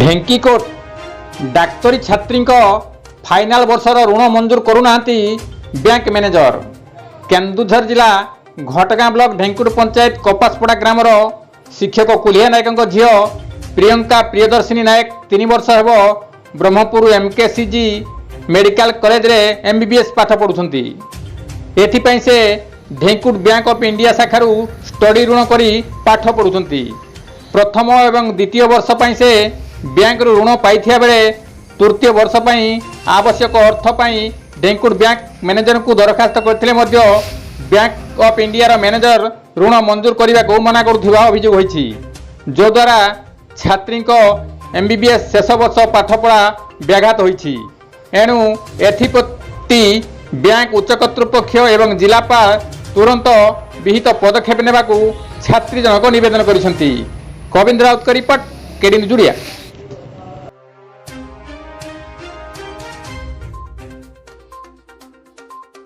ढेंकीकोट डाक्तरी छात्री final वर्षर ऋण मंजूर करूना bank manager. Keonjhar जिला घटगाँ ब्लॉक ढेंकुट पंचायत कपासपड़ा ग्रामर शिक्षक कुलिया नायक झील प्रियंका प्रियदर्शिनी नायक 3 वर्ष हेब ब्रह्मपुर एमकेसीजी मेडिकल कॉलेज रे एमबीबीएस पाठ पढ़ुछंती। एथिपाई से ढेंकुट बैंक ऑफ इंडिया शाखार स्टडी ऋण करी पाठ पढ़ुछंती। प्रथम एवं द्वितीय वर्ष पाई से बैंक ऋण पाइथिया बेले तृतीय वर्ष पाई आवश्यक अर्थ पाई ढेंकुट बैंक मैनेजर को दरखास्त करथिले मध्य बैंक ऑफ इंडिया मैनेजर ऋण मंजूर करने को मना करुवा अभियोग होईछि, जो द्वारा छात्री एमबीबीएस शेष वर्ष पाठपढ़ा व्याघात होईछि। एणु एथिप्रति बैंक उच्च कर्तृपक्ष एवं जिलापाल तुरंत विहित पदक्षेप नेबाकू छात्री जनक निवेदन करिसेंती। गोविंद राउत का रिपोर्ट, केडी न्यूज।